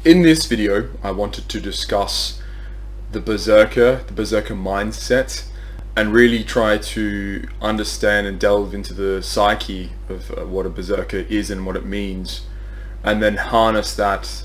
In this video, I wanted to discuss the Berserker mindset, and really try to understand and delve into the psyche of what a Berserker is and what it means, and then harness that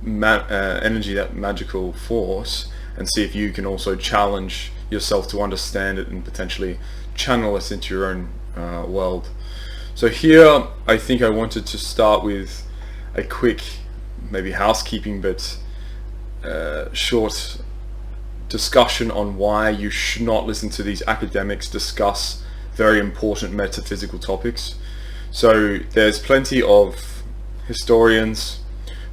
energy, that magical force, and see if you can also challenge yourself to understand it and potentially channel it into your own world. So here, I think I wanted to start with a quick, maybe housekeeping, but short discussion on why you should not listen to these academics discuss very important metaphysical topics. So there's plenty of historians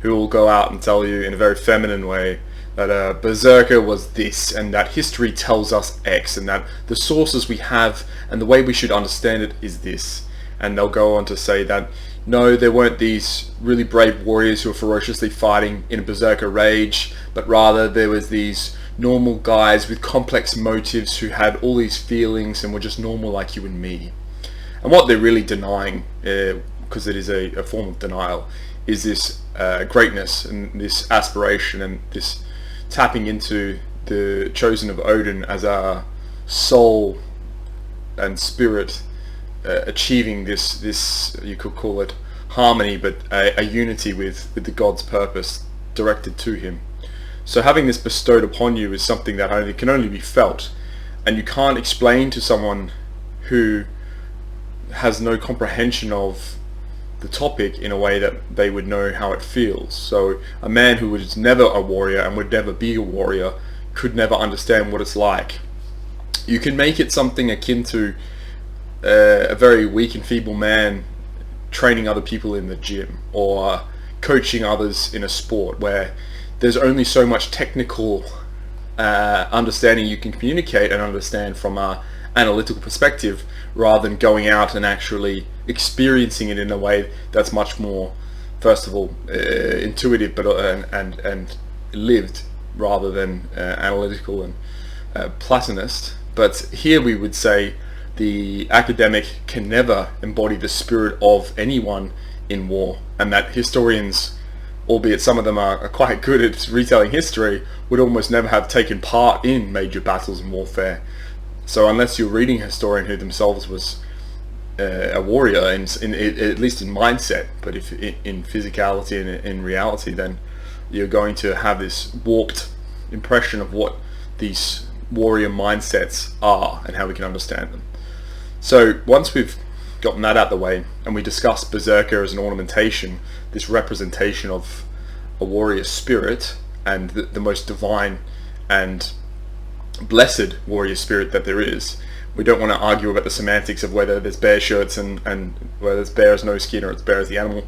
who will go out and tell you in a very feminine way that a Berserker was this, and that history tells us X, and that the sources we have and the way we should understand it is this. And they'll go on to say that no, there weren't these really brave warriors who were ferociously fighting in a Berserker rage, but rather there was these normal guys with complex motives who had all these feelings and were just normal like you and me. And what they're really denying, because it is a form of denial, is this greatness and this aspiration and this tapping into the chosen of Odin as our soul and spirit, achieving this you could call it harmony, but a unity with the God's purpose directed to him. So having this bestowed upon you is something that can only be felt, and you can't explain to someone who has no comprehension of the topic in a way that they would know how it feels. So a man who was never a warrior and would never be a warrior could never understand what it's like. You can make it something akin to a very weak and feeble man training other people in the gym, or coaching others in a sport, where there's only so much technical understanding you can communicate and understand from an analytical perspective, rather than going out and actually experiencing it in a way that's much more, first of all, intuitive, but and lived, rather than analytical and Platonist. But here we would say the academic can never embody the spirit of anyone in war, and that historians, albeit some of them are quite good at retelling history, would almost never have taken part in major battles and warfare. So unless you're reading a historian who themselves was a warrior, at least in mindset, but if in physicality and in reality, then you're going to have this warped impression of what these warrior mindsets are and how we can understand them. So once we've gotten that out the way, and we discuss Berserker as an ornamentation, this representation of a warrior spirit, and the most divine and blessed warrior spirit that there is, we don't want to argue about the semantics of whether there's bear shirts and whether it's bear has no skin or it's bear as the animal.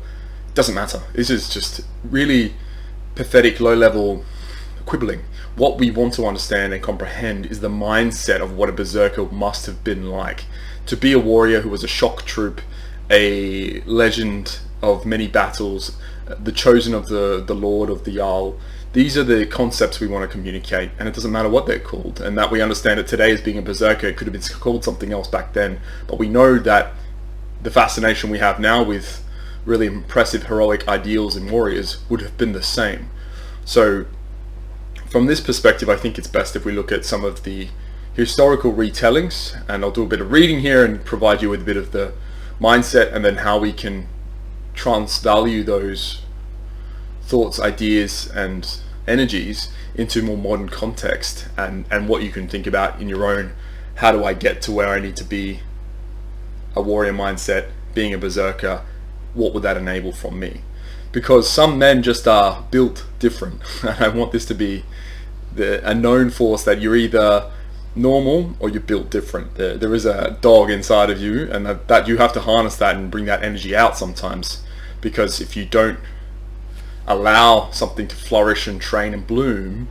It doesn't matter. This is just really pathetic, low-level quibbling. What we want to understand and comprehend is the mindset of what a Berserker must have been like. To be a warrior who was a shock troop, a legend of many battles, the chosen of the Lord of the Jarl. These are the concepts we want to communicate, and it doesn't matter what they're called. And that we understand it today as being a Berserker, it could have been called something else back then. But we know that the fascination we have now with really impressive heroic ideals and warriors would have been the same. So from this perspective, I think it's best if we look at some of the historical retellings, and I'll do a bit of reading here and provide you with a bit of the mindset, and then how we can transvalue those thoughts, ideas and energies into more modern context, and what you can think about in your own, how do I get to where I need to be, a warrior mindset, being a Berserker, what would that enable from me? Because some men just are built different, and I want this to be a known force that you're either normal or you're built different. There is a dog inside of you, and that you have to harness that and bring that energy out sometimes, because if you don't allow something to flourish and train and bloom,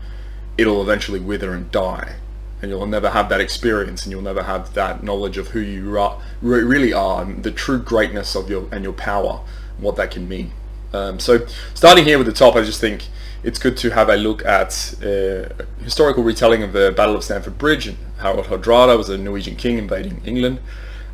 it'll eventually wither and die, and you'll never have that experience, and you'll never have that knowledge of who you really are, and the true greatness of your power, and what that can mean. So starting here with the top, I just think it's good to have a look at historical retelling of the Battle of Stamford Bridge, and Harald Hardrada was a Norwegian king invading England.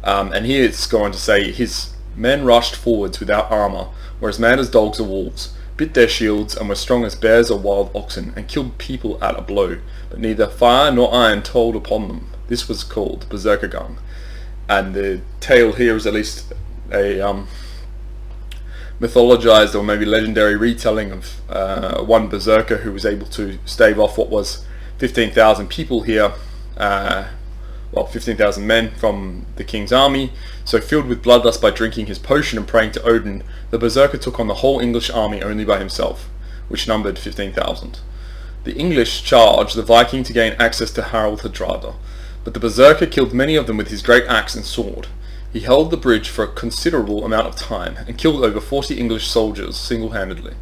And here it's going to say, his men rushed forwards without armour, were as mad as dogs or wolves. bit their shields, and were strong as bears or wild oxen, and killed people at a blow, but neither fire nor iron told upon them. This was called Berserker. And the tale here is at least a mythologized or maybe legendary retelling of one Berserker who was able to stave off what was 15,000 people here, 15,000 men from the king's army. So filled with bloodlust by drinking his potion and praying to Odin, the Berserker took on the whole English army only by himself, which numbered 15,000. The English charged the Viking to gain access to Harald Hardrada, but the Berserker killed many of them with his great axe and sword. He held the bridge for a considerable amount of time, and killed over 40 English soldiers single-handedly.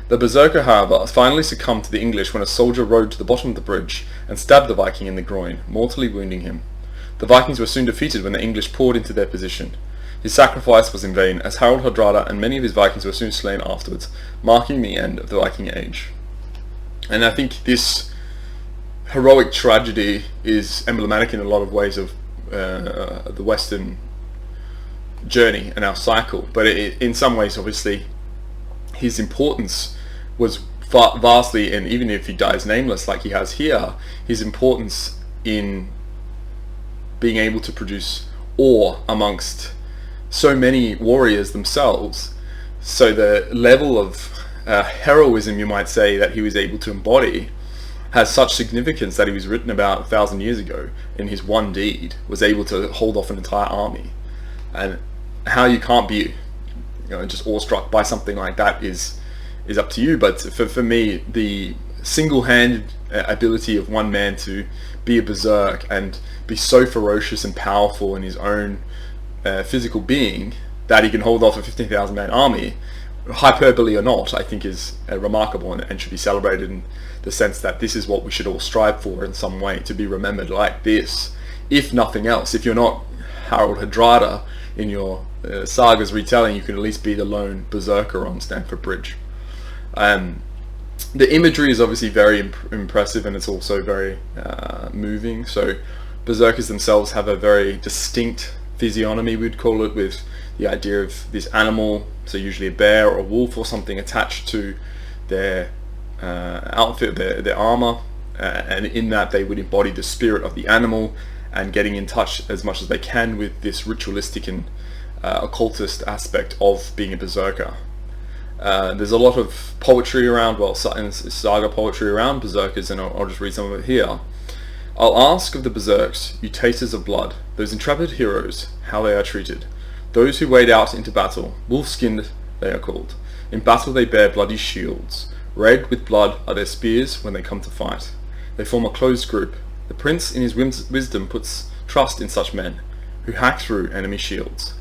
The Berserker, however, finally succumbed to the English when a soldier rode to the bottom of the bridge and stabbed the Viking in the groin, mortally wounding him. The Vikings were soon defeated when the English poured into their position. His sacrifice was in vain, as Harald Hardrada and many of his Vikings were soon slain afterwards, marking the end of the Viking Age. And I think this heroic tragedy is emblematic in a lot of ways of the Western journey and our cycle, but in some ways, obviously, his importance was vastly, and even if he dies nameless like he has here, his importance in being able to produce awe amongst so many warriors themselves. So the level of heroism, you might say, that he was able to embody has such significance that he was written about 1,000 years ago in his one deed, was able to hold off an entire army. And how you can't be just awestruck by something like that is up to you. But for me, the single-handed ability of one man to be a berserk and be so ferocious and powerful in his own physical being that he can hold off a 15,000 man army, hyperbole or not, I think is remarkable and should be celebrated in the sense that this is what we should all strive for in some way, to be remembered like this, if nothing else. If you're not Harald Hardrada in your sagas retelling, you can at least be the lone berserker on Stamford Bridge. The imagery is obviously very impressive, and it's also very moving. So berserkers themselves have a very distinct physiognomy, we'd call it, with the idea of this animal, so usually a bear or a wolf or something, attached to their outfit, their armor, and in that they would embody the spirit of the animal and getting in touch as much as they can with this ritualistic and occultist aspect of being a berserker. There's a lot of poetry around, saga poetry around berserkers, and I'll just read some of it here. I'll ask of the berserks, you tasters of blood, those intrepid heroes, how they are treated. Those who wade out into battle, wolf-skinned they are called. In battle they bear bloody shields. Red with blood are their spears when they come to fight. They form a closed group. The prince in his wisdom puts trust in such men, who hack through enemy shields.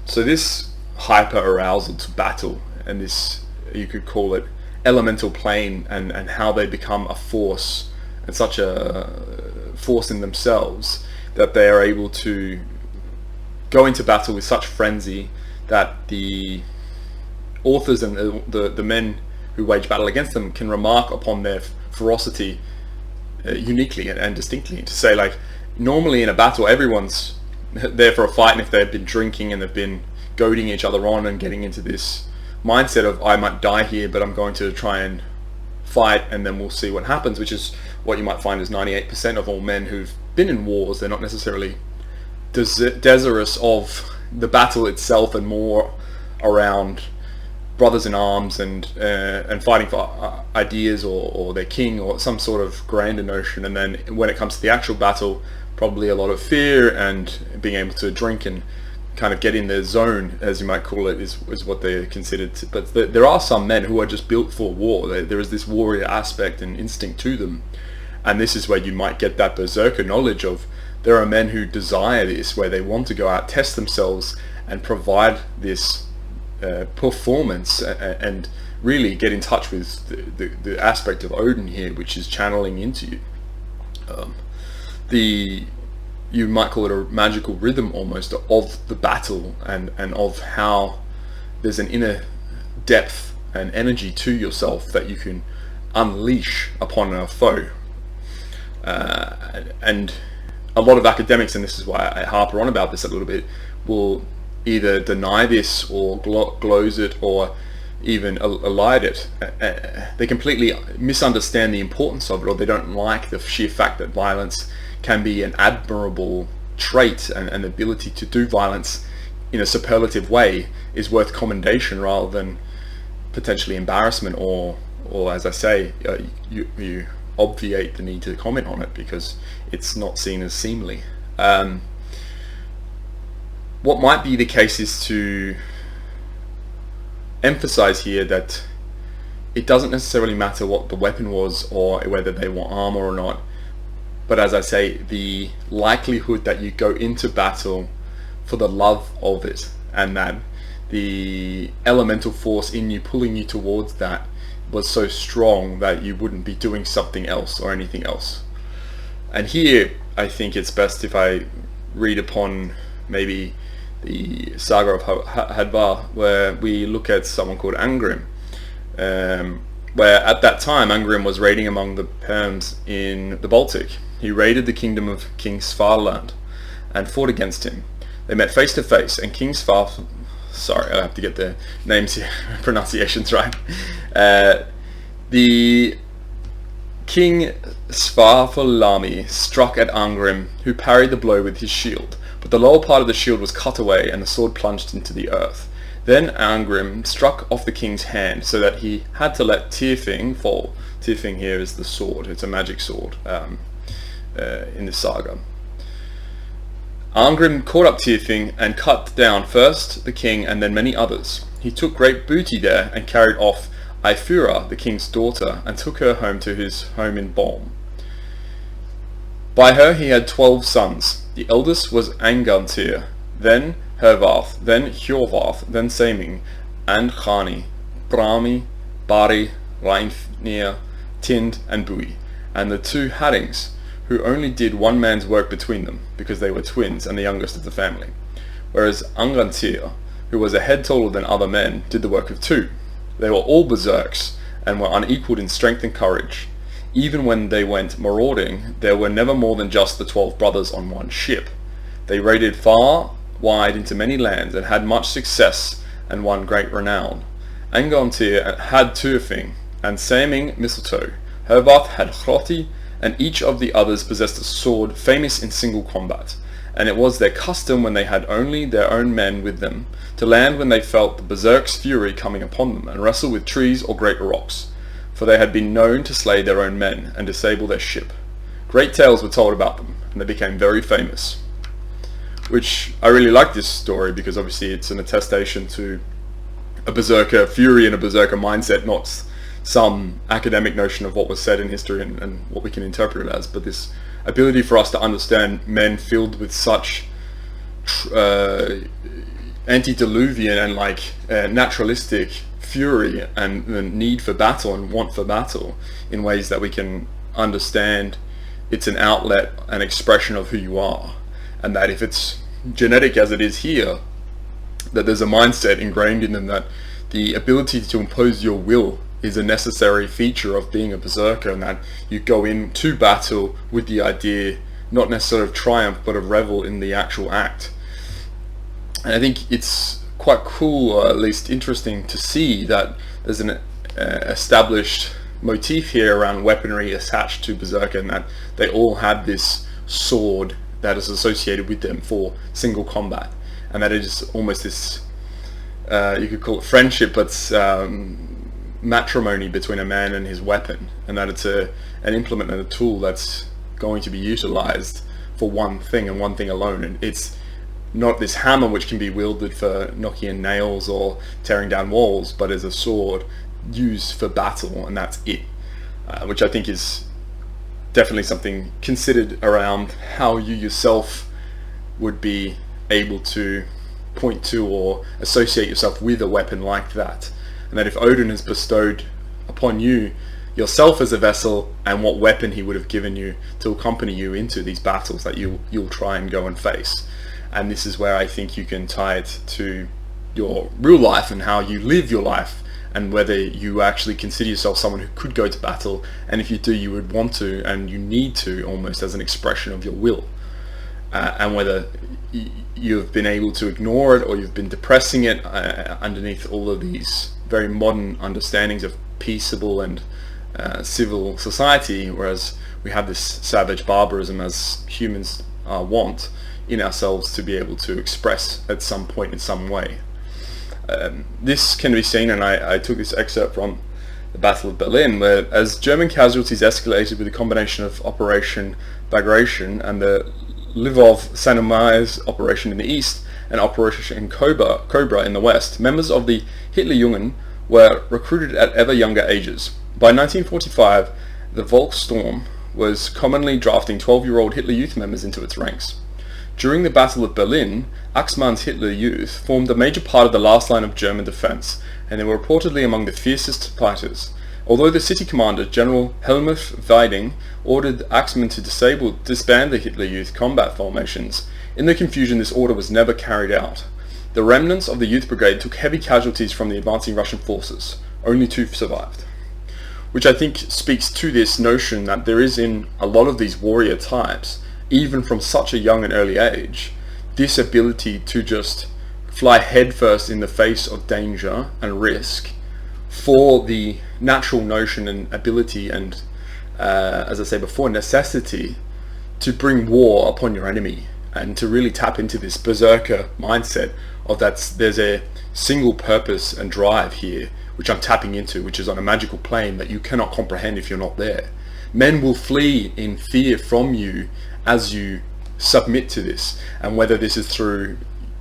So this hyper-arousal to battle, and this, you could call it, elemental plane, and how they become a force, and such a force in themselves, that they are able to go into battle with such frenzy that the authors and the men who wage battle against them can remark upon their ferocity uniquely and distinctly. To say, like, normally in a battle everyone's there for a fight, and if they've been drinking and they've been goading each other on and getting into this mindset of, I might die here but I'm going to try and fight and then we'll see what happens, which is what you might find is 98% of all men who've been in wars. They're not necessarily desirous of the battle itself, and more around brothers in arms and fighting for ideas or their king or some sort of grander notion. And then when it comes to the actual battle, probably a lot of fear and being able to drink and kind of get in their zone, as you might call it, is what they're considered to. But there are some men who are just built for war. There is this warrior aspect and instinct to them, and this is where you might get that berserker knowledge of, there are men who desire this, where they want to go out, test themselves, and provide this performance, and really get in touch with the aspect of Odin here, which is channeling into you. You might call it a magical rhythm almost of the battle, and of how there's an inner depth and energy to yourself that you can unleash upon a foe. And a lot of academics, and this is why I harp on about this a little bit, will either deny this or gloze it, or even allied it. They completely misunderstand the importance of it, or they don't like the sheer fact that violence can be an admirable trait, and an ability to do violence in a superlative way is worth commendation rather than potentially embarrassment, or as I say, you obviate the need to comment on it because it's not seen as seemly. What might be the case is to emphasize here that it doesn't necessarily matter what the weapon was or whether they were armor or not, but as I say, the likelihood that you go into battle for the love of it, and that the elemental force in you pulling you towards that was so strong that you wouldn't be doing something else or anything else. And here I think it's best if I read upon maybe the saga of Hadvar, where we look at someone called Angrim, where at that time Angrim was raiding among the Perms in the Baltic. He raided the kingdom of King Svarland and fought against him. They met face to face, and King sorry, I have to get the names here, pronunciations right. The King Svarfalami struck at Angrim, who parried the blow with his shield, but the lower part of the shield was cut away and the sword plunged into the earth. Then Angrim struck off the king's hand so that he had to let Tyrfing fall. Tyrfing here is the sword, it's a magic sword in this saga. Angrim caught up Tyrfing and cut down first the king and then many others. He took great booty there and carried off Eifura, the king's daughter, and took her home to his home in Bolm. By her he had 12 sons. The eldest was Angantyr, then Hervarth, then Hjorvarth, then Saming, and Khani, Brahmi, Bari, Reifnir, Tind, and Bui, and the 2 Haddings, who only did one man's work between them, because they were twins and the youngest of the family, whereas Angantyr, who was a head taller than other men, did the work of 2. They were all berserks, and were unequalled in strength and courage. Even when they went marauding, there were never more than just the 12 brothers on one ship. They raided far wide into many lands, and had much success, and won great renown. Angantyr had Tyrfing, and Saming Mistletoe. Hervarth had Hroti, and each of the others possessed a sword famous in single combat, and it was their custom, when they had only their own men with them, to land when they felt the berserk's fury coming upon them, and wrestle with trees or great rocks, for they had been known to slay their own men, and disable their ship. Great tales were told about them, and they became very famous. Which, I really like this story, because obviously it's an attestation to a berserker fury and a berserker mindset, not some academic notion of what was said in history and what we can interpret it as, but this ability for us to understand men filled with such antediluvian and naturalistic fury and the need for battle and want for battle in ways that we can understand it's an outlet, an expression of who you are, and that if it's genetic as it is here, that there's a mindset ingrained in them that the ability to impose your will is a necessary feature of being a berserker, and that you go into battle with the idea not necessarily of triumph but of revel in the actual act. And I think it's quite cool, or at least interesting, to see that there's an established motif here around weaponry attached to berserker, and that they all had this sword that is associated with them for single combat, and that it is almost this you could call it friendship, but matrimony between a man and his weapon, and that it's an implement and a tool that's going to be utilized for one thing and one thing alone. And it's not this hammer which can be wielded for knocking in nails or tearing down walls, but as a sword used for battle, and that's it. Which I think is definitely something considered around how you yourself would be able to point to or associate yourself with a weapon like that. And that if Odin has bestowed upon you yourself as a vessel, and what weapon he would have given you to accompany you into these battles that you'll try and go and face. And this is where I think you can tie it to your real life and how you live your life, and whether you actually consider yourself someone who could go to battle, and if you do, you would want to and you need to, almost as an expression of your will. And whether you've been able to ignore it, or you've been depressing it underneath all of these very modern understandings of peaceable and civil society, whereas we have this savage barbarism as humans want in ourselves to be able to express at some point in some way. This can be seen, and I took this excerpt from the Battle of Berlin, where as German casualties escalated with a combination of Operation Bagration and the Lvov-Sandomierz operation in the east and Operation Cobra in the west, members of the Hitlerjugend were recruited at ever younger ages. By 1945, the Volkssturm was commonly drafting 12-year-old Hitler Youth members into its ranks. During the Battle of Berlin, Axmann's Hitler Youth formed a major part of the last line of German defense, and they were reportedly among the fiercest fighters. Although the city commander, General Helmuth Weiding, ordered Axmann to disband the Hitler Youth combat formations, in the confusion this order was never carried out. The remnants of the Youth Brigade took heavy casualties from the advancing Russian forces. Only 2 survived. Which I think speaks to this notion that there is in a lot of these warrior types, even from such a young and early age, this ability to just fly headfirst in the face of danger and risk for the natural notion and ability and, as I say before, necessity to bring war upon your enemy, and to really tap into this Berserker mindset of that there's a single purpose and drive here which I'm tapping into, which is on a magical plane that you cannot comprehend if you're not there. Men will flee in fear from you as you submit to this, and whether this is through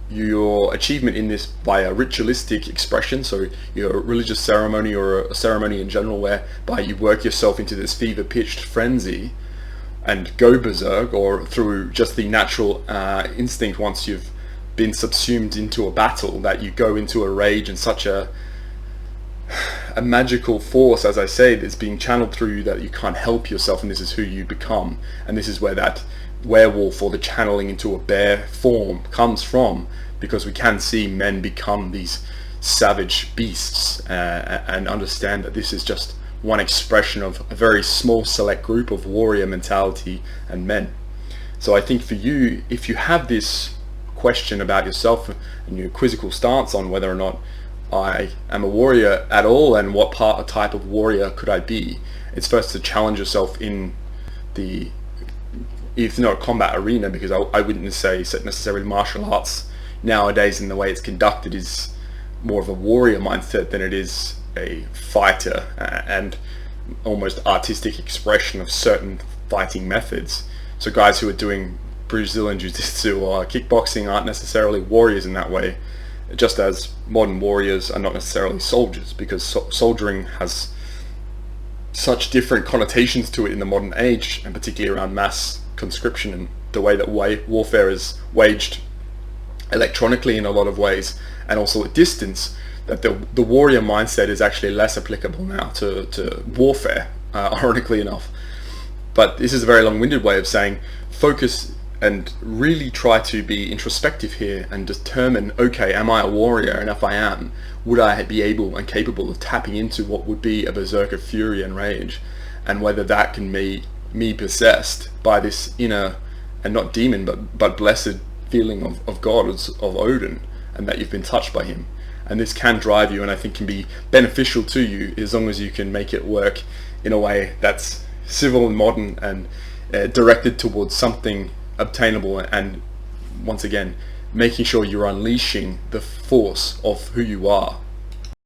your achievement in this by a ritualistic expression, so your religious ceremony or a ceremony in general whereby you work yourself into this fever-pitched frenzy and go berserk, or through just the natural instinct once you've been subsumed into a battle that you go into a rage and such a magical force, as I say, that's being channeled through you that you can't help yourself, and this is who you become. And this is where that werewolf or the channeling into a bear form comes from, because we can see men become these savage beasts and understand that this is just one expression of a very small select group of warrior mentality and men. So I think for you, if you have this question about yourself and your quizzical stance on whether or not I am a warrior at all and what type of warrior could I be, it's first to challenge yourself in the, if not combat arena, because I wouldn't say necessarily martial arts nowadays in the way it's conducted is more of a warrior mindset than it is a fighter and almost artistic expression of certain fighting methods. So guys who are doing Brazilian Jiu-Jitsu or kickboxing aren't necessarily warriors in that way, just as modern warriors are not necessarily soldiers, because soldiering has such different connotations to it in the modern age, and particularly around mass conscription and the way that warfare is waged electronically in a lot of ways, and also at distance, that the warrior mindset is actually less applicable now to warfare, ironically enough. But this is a very long-winded way of saying focus and really try to be introspective here and determine, okay, am I a warrior? And if I am, would I be able and capable of tapping into what would be a berserker fury and rage, and whether that can be me possessed by this inner, and not demon, but blessed feeling of God, of Odin, and that you've been touched by him. And this can drive you, and I think can be beneficial to you as long as you can make it work in a way that's civil and modern and directed towards something obtainable, and once again making sure you're unleashing the force of who you are